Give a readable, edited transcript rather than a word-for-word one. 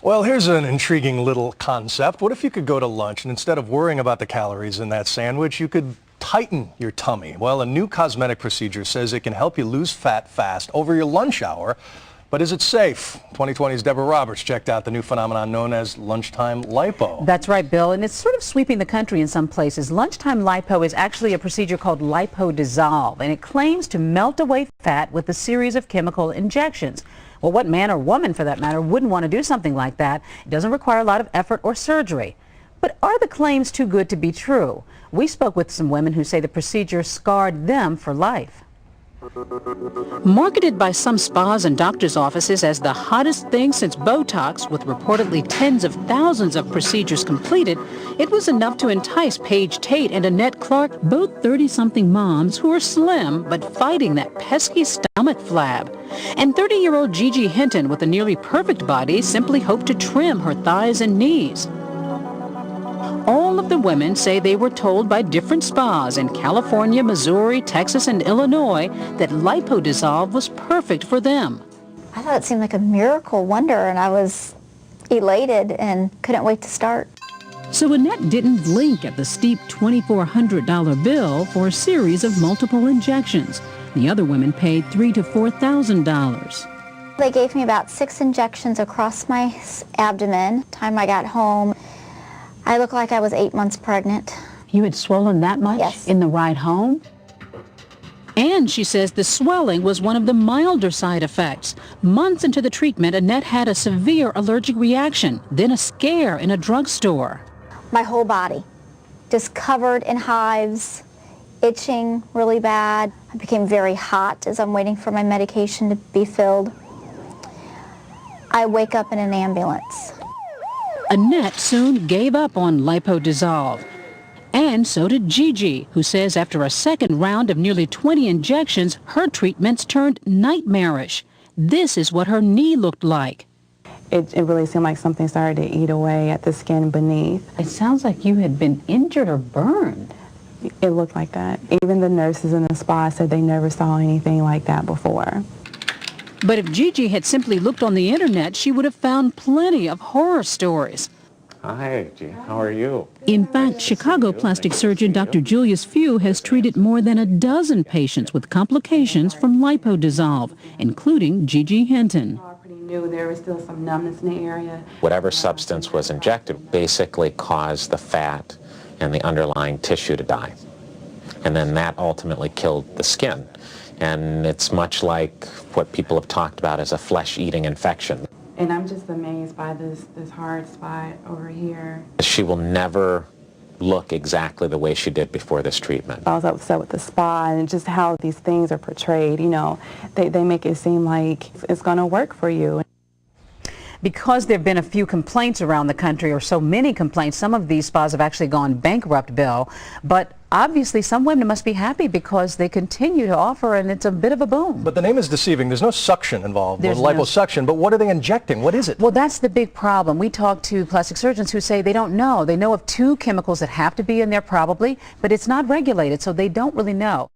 Well, here's an intriguing little concept. What if you could go to lunch and instead of worrying about the calories in that sandwich, you could tighten your tummy? Well, a new cosmetic procedure says it can help you lose fat fast over your lunch hour. But is it safe? 2020's Deborah Roberts checked out the new phenomenon known as lunchtime lipo. That's right, Bill, and it's sort of sweeping the country in some places. Lunchtime lipo is actually a procedure called Lipodissolve, and it claims to melt away fat with a series of chemical injections. Well, what man or woman, for that matter, wouldn't want to do something like that? It doesn't require a lot of effort or surgery. But are the claims too good to be true? We spoke with some women who say the procedure scarred them for life. Marketed by some spas and doctors' offices as the hottest thing since Botox, with reportedly tens of thousands of procedures completed, it was enough to entice Paige Tate and Annette Clark, both 30-something moms who are slim but fighting that pesky stomach flab. And 30-year-old Gigi Hinton, with a nearly perfect body, simply hoped to trim her thighs and knees. All of the women say they were told by different spas in California, Missouri, Texas, and Illinois that Lipodissolve was perfect for them. I thought it seemed like a miracle wonder, and I was elated and couldn't wait to start. So Annette didn't blink at the steep $2,400 bill for a series of multiple injections. The other women paid $3,000 to $4,000. They gave me about 6 injections across my abdomen. Time I got home, I looked like I was 8 months pregnant. You had swollen that much? Yes. In the ride home? And she says the swelling was one of the milder side effects. Months into the treatment, Annette had a severe allergic reaction, then a scare in a drugstore. My whole body, just covered in hives, itching really bad. I became very hot as I'm waiting for my medication to be filled. I wake up in an ambulance. Annette soon gave up on Lipodissolve. And so did Gigi, who says after a second round of nearly 20 injections, her treatments turned nightmarish. This is what her knee looked like. It really seemed like something started to eat away at the skin beneath. It sounds like you had been injured or burned. It looked like that. Even the nurses in the spa said they never saw anything like that before. But if Gigi had simply looked on the internet, she would have found plenty of horror stories. Hi, G. How are you? In fact, Chicago plastic surgeon Dr. Julius Few has treated more than a dozen patients with complications from Lipodissolve, including Gigi Hinton. There was still some numbness in the area. Whatever substance was injected basically caused the fat and the underlying tissue to die. And then that ultimately killed the skin. And it's much like what people have talked about as a flesh-eating infection. And I'm just amazed by this hard spot over here. She will never look exactly the way she did before this treatment. I was upset with the spa and just how these things are portrayed. You know, they make it seem like it's going to work for you. Because there have been a few complaints around the country, or so many complaints, some of these spas have actually gone bankrupt, Bill. But obviously some women must be happy because they continue to offer, and it's a bit of a boom. But the name is deceiving. There's no suction involved with liposuction. But what are they injecting? What is it? Well, that's the big problem. We talk to plastic surgeons who say they don't know. They know of 2 chemicals that have to be in there probably, but it's not regulated, so they don't really know.